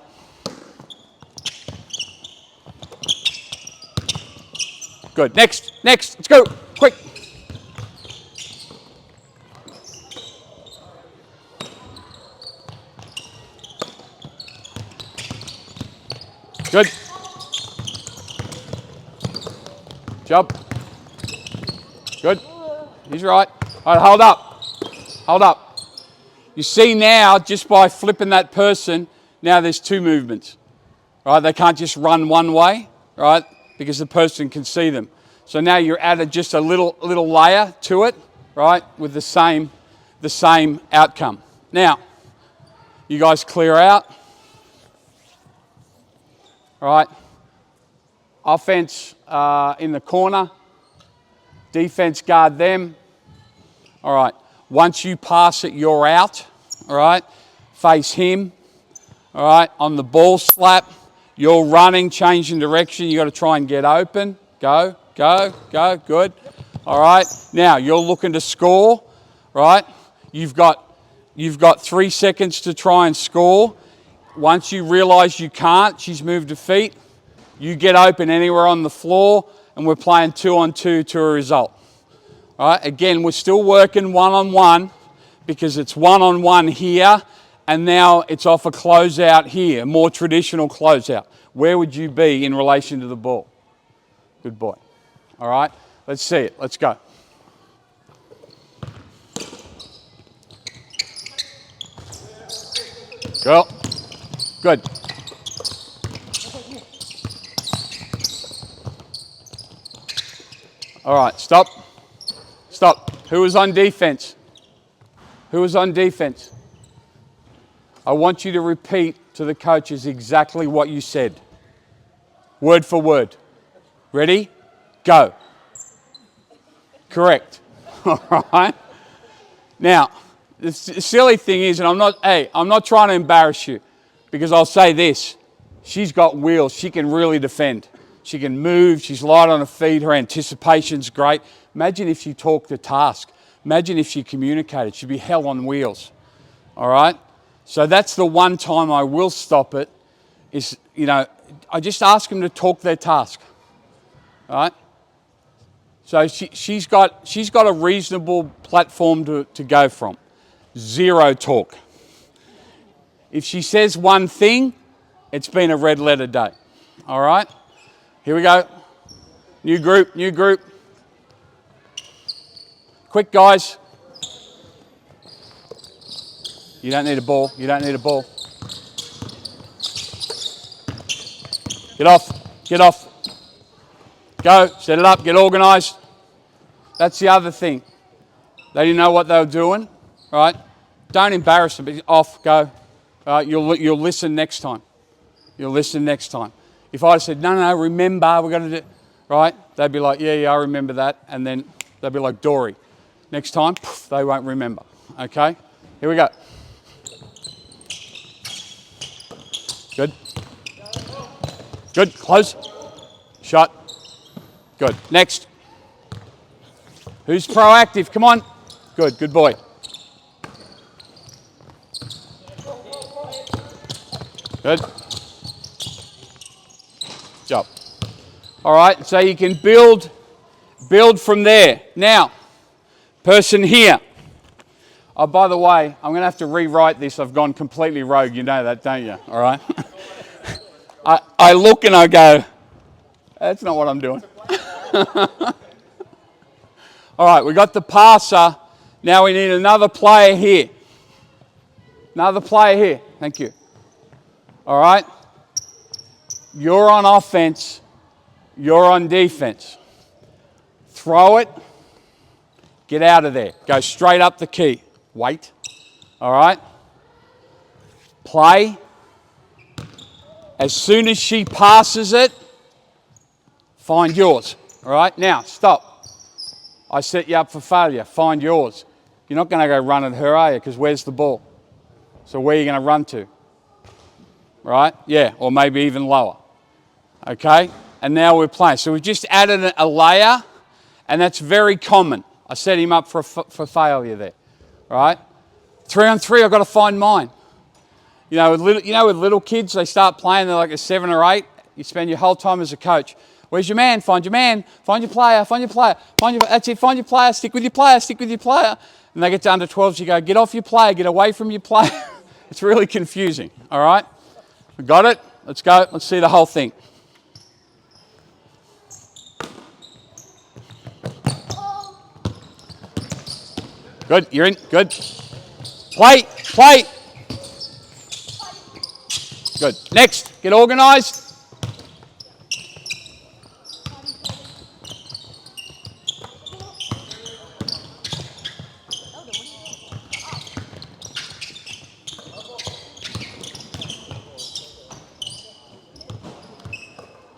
Good. Next. Let's go. Quick. Good. Jump. Good. He's right. All right, hold up. Hold up. You see now, just by flipping that person, now there's 2 movements. Right? They can't just run one way, right? Because the person can see them. So now you're added just a little layer to it, right? With the same outcome. Now, you guys clear out. All right. Offense in the corner. Defense guard them. All right. Once you pass it, you're out. All right. Face him. All right. On the ball slap, you're running, changing direction. You got to try and get open. Go. Good. All right. Now you're looking to score. Right. You've got 3 seconds to try and score. Once you realise you can't, she's moved her feet. You get open anywhere on the floor, and we're playing 2-on-2 to a result. All right, again, we're still working one-on-one because it's one-on-one here, and now it's off a closeout here, more traditional closeout. Where would you be in relation to the ball? Good boy. All right, let's see it. Let's go. Go. Good. All right, stop. Who was on defense? Who was on defense? I want you to repeat to the coaches exactly what you said. Word for word. Ready? Go. Correct. All right. Now, the silly thing is, and I'm not trying to embarrass you, because I'll say this, she's got wheels, she can really defend. She can move, she's light on her feet, her anticipation's great. Imagine if she talked the task. Imagine if she communicated. She'd be hell on wheels. All right? So that's the one time I will stop it, is, you know, I just ask them to talk their task. All right? So she's got a reasonable platform to go from. Zero talk. If she says one thing, it's been a red letter day. All right? Here we go. New group, new group. Quick, guys. You don't need a ball. You don't need a ball. Get off. Get off. Go. Set it up. Get organised. That's the other thing. They didn't know what they were doing, right? Don't embarrass them. Off. Go. You'll listen next time. You'll listen next time. If I said, no, remember, we're going to do, right? They'd be like, yeah, I remember that. And then they'd be like, Dory. Next time, they won't remember. Okay? Here we go. Good. Good. Close. Shot. Good. Next. Who's proactive? Come on. Good. Good boy. Good. Job. All right. So you can build from there. Now, person here. Oh, by the way, I'm going to have to rewrite this. I've gone completely rogue. You know that, don't you? All right. I look and I go, that's not what I'm doing. All right, we got the passer. Now we need another player here. Another player here. Thank you. All right. You're on offense. You're on defense. Throw it. Get out of there. Go straight up the key. Wait. All right. Play. As soon as she passes it, find yours. All right. Now, stop. I set you up for failure. Find yours. You're not going to go run at her, are you? Because where's the ball? So where are you going to run to? Right? Yeah, or maybe even lower. Okay? And now we're playing. So we've just added a layer, and that's very common. I set him up for failure there. Right? 3 on 3, I've got to find mine. You know, with little kids, they start playing, they're like a 7 or 8. You spend your whole time as a coach. Where's your man? Find your man. Find your player. Find your player. That's it. Find your player. Stick with your player. Stick with your player. And they get to under 12s, you go, get off your player. Get away from your player. It's really confusing. All right? We got it? Let's go. Let's see the whole thing. Good. You're in. Good. Play. Play. Good. Next. Get organised.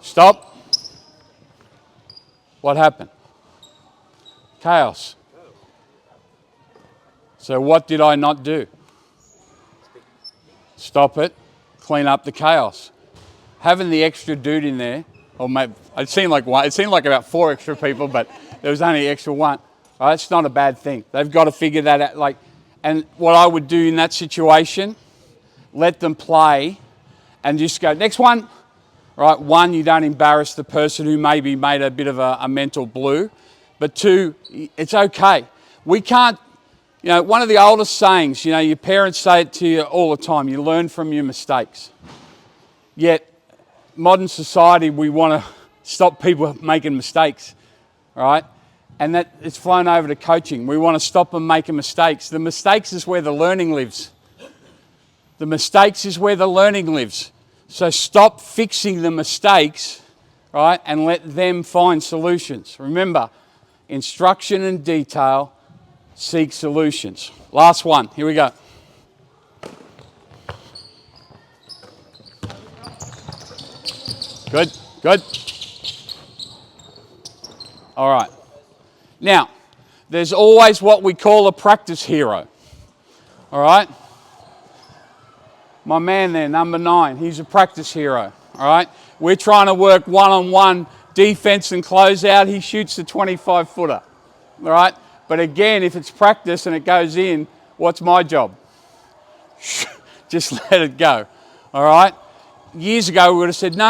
Stop. What happened? Chaos. So what did I not do? Stop it. Clean up the chaos. Having the extra dude in there, or maybe it seemed like one. It seemed like about 4 extra people, but there was only extra one. Right? It's not a bad thing. They've got to figure that out. And what I would do in that situation, let them play, and just go next one. Right, 1, you don't embarrass the person who maybe made a bit of a mental blue. But 2, it's okay. We can't, one of the oldest sayings, your parents say it to you all the time, you learn from your mistakes. Yet, modern society, we want to stop people making mistakes, right? And that it's flown over to coaching. We want to stop them making mistakes. The mistakes is where the learning lives. The mistakes is where the learning lives. So stop fixing the mistakes, right, and let them find solutions. Remember, instruction and detail seek solutions. Last one. Here we go. Good, good. All right. Now, there's always what we call a practice hero. All right? My man there, number 9, he's a practice hero, all right? We're trying to work one-on-one defense and closeout. He shoots the 25-footer, all right? But again, if it's practice and it goes in, what's my job? Just let it go, all right? Years ago, we would have said, no,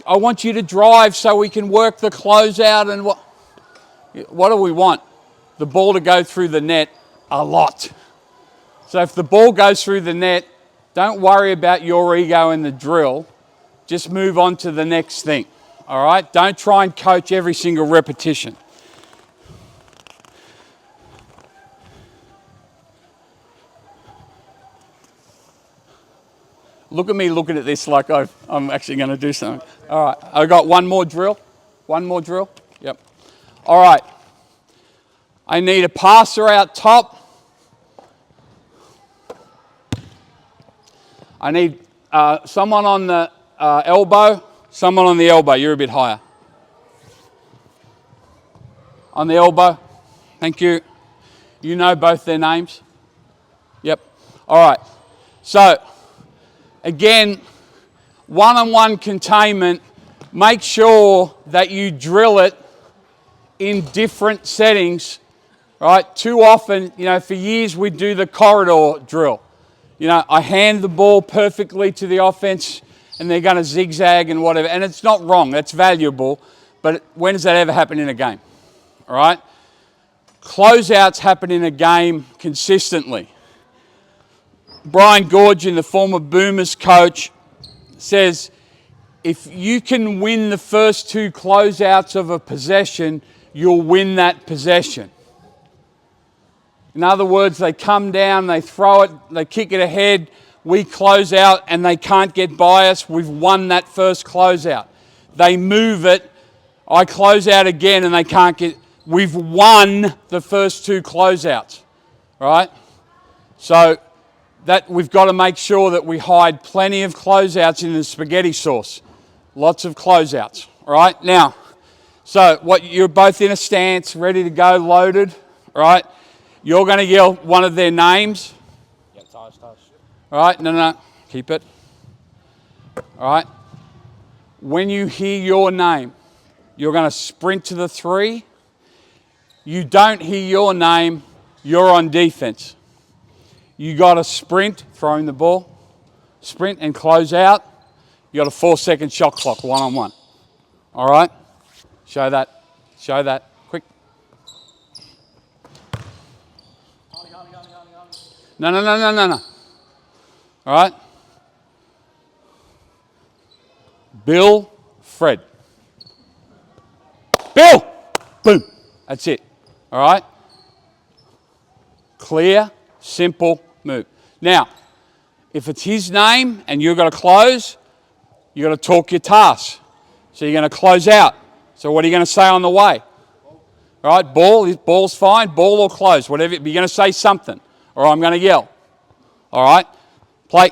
I want you to drive so we can work the closeout. And what do we want? The ball to go through the net a lot. So if the ball goes through the net, don't worry about your ego in the drill. Just move on to the next thing. All right? Don't try and coach every single repetition. Look at me looking at this like I'm actually going to do something. All right, I've got one more drill. One more drill. Yep. All right. I need a passer out top. I need someone on the elbow. Someone on the elbow. You're a bit higher. On the elbow. Thank you. You know both their names? Yep. All right. So, again, one-on-one containment, make sure that you drill it in different settings, right? Too often, for years we do the corridor drill. I hand the ball perfectly to the offense and they're going to zigzag and whatever. And it's not wrong, that's valuable, but when does that ever happen in a game? All right? Closeouts happen in a game consistently. Brian Gorgian, the former Boomers coach, says if you can win the first two closeouts of a possession, you'll win that possession. In other words, they come down, they throw it, they kick it ahead, we close out and they can't get by us, we've won that first closeout. They move it, I close out again and they can't get, we've won the first two closeouts, right? So that we've got to make sure that we hide plenty of closeouts in the spaghetti sauce. Lots of closeouts, right? Now, so you're both in a stance, ready to go, loaded, right? You're going to yell one of their names. Yeah, touch. All right, no, keep it. All right. When you hear your name, you're going to sprint to the three. You don't hear your name, you're on defense. You got to sprint, throwing the ball, sprint and close out. You got a 4-second shot clock, one-on-one. All right? Show that, quick. No. All right? Bill, Fred. Bill! Boom. That's it. All right? Clear, simple move. Now, if it's his name and you've got to close, you've got to talk your task. So you're going to close out. So what are you going to say on the way? All right, ball's fine, ball or close, whatever. But you're going to say something, or I'm going to yell. All right, play.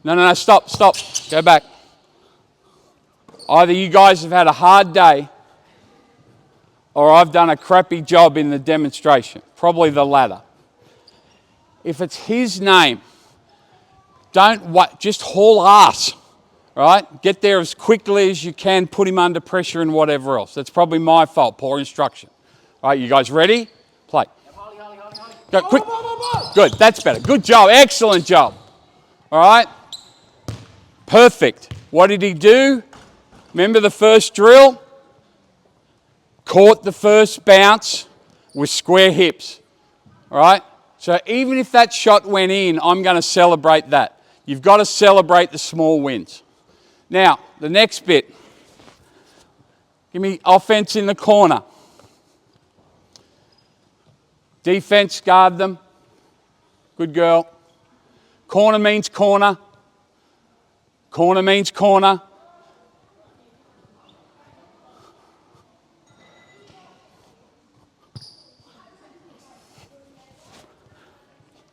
No, stop. Go back. Either you guys have had a hard day or I've done a crappy job in the demonstration. Probably the latter. If it's his name, don't wait, just haul ass, right? Get there as quickly as you can, put him under pressure and whatever else. That's probably my fault, poor instruction. All right, you guys ready? Play. Go, quick. Good, that's better. Good job, excellent job. All right? Perfect. What did he do? Remember the first drill? Caught the first bounce with square hips. All right? So even if that shot went in, I'm going to celebrate that. You've got to celebrate the small wins. Now, the next bit. Give me offense in the corner. Defense, guard them. Good girl. Corner means corner. Corner means corner.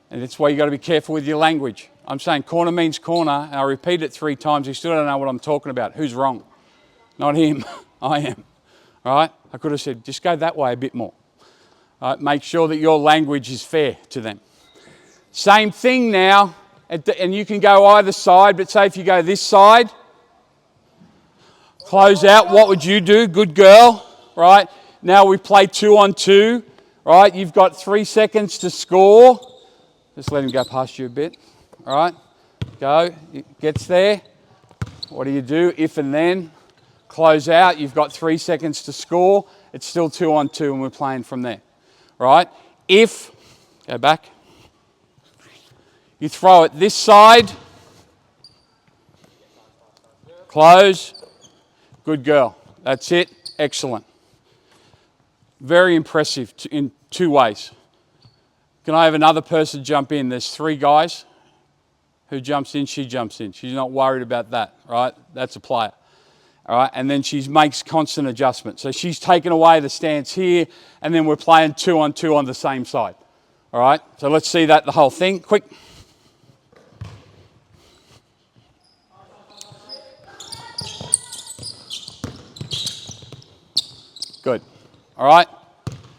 And that's why you've got to be careful with your language. I'm saying corner means corner, and I repeat it 3 times. You still don't know what I'm talking about. Who's wrong? Not him. I am. All right? I could have said, just go that way a bit more. All right? Make sure that your language is fair to them. Same thing now, and you can go either side, but say if you go this side, close out, what would you do? Good girl, right? Now we play 2-on-2, right? You've got 3 seconds to score. Just let him go past you a bit, all right? Go, it gets there. What do you do? If and then, close out. You've got 3 seconds to score. It's still 2-on-2 and we're playing from there. right? If, go back, you throw it this side, close, good girl. That's it, excellent. Very impressive in 2 ways. Can I have another person jump in? There's 3 guys. Who jumps in? She jumps in. She's not worried about that, right? That's a player. All right, and then she makes constant adjustments. So she's taken away the stance here, and then we're playing 2-on-2 on the same side. All right, so let's see that, the whole thing, quick. Good. All right,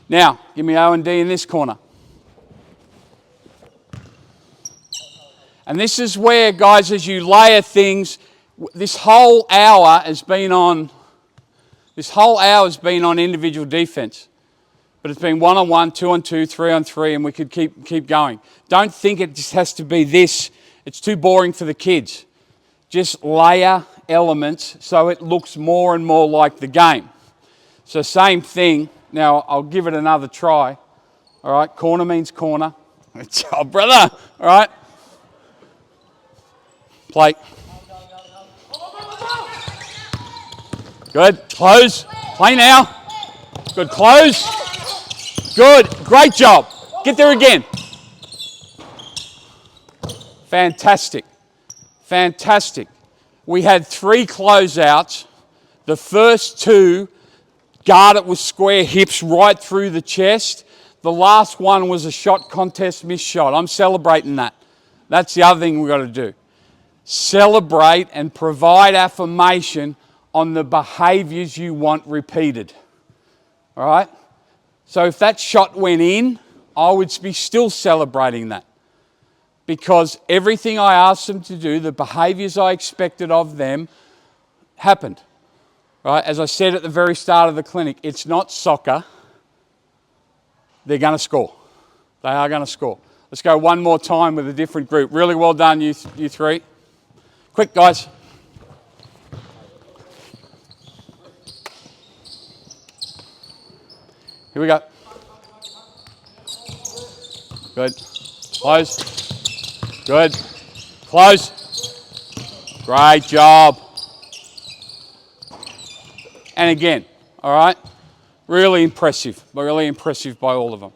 now give me O and D in this corner. And this is where, guys, as you layer things, this whole hour has been on individual defense. But it's been 1-on-1, 2-on-2, 3-on-3, and we could keep going. Don't think it just has to be this. It's too boring for the kids. Just layer elements so it looks more and more like the game. So same thing. Now, I'll give it another try. All right, corner means corner. Good job, brother. All right. Play. Good. Close. Play now. Good. Close. Good. Great job. Get there again. Fantastic. Fantastic. We had 3 closeouts. The first 2 guard it with square hips right through the chest. The last one was a shot contest missed shot. I'm celebrating that. That's the other thing we've got to do. Celebrate and provide affirmation on the behaviours you want repeated. All right? So if that shot went in, I would be still celebrating that. Because everything I asked them to do, the behaviours I expected of them, happened. Right? As I said at the very start of the clinic, it's not soccer. They're going to score. They are going to score. Let's go one more time with a different group. Really well done, you 3. Quick, guys. Here we go. Good. Close. Good. Close. Great job. And again, all right? Really impressive by all of them.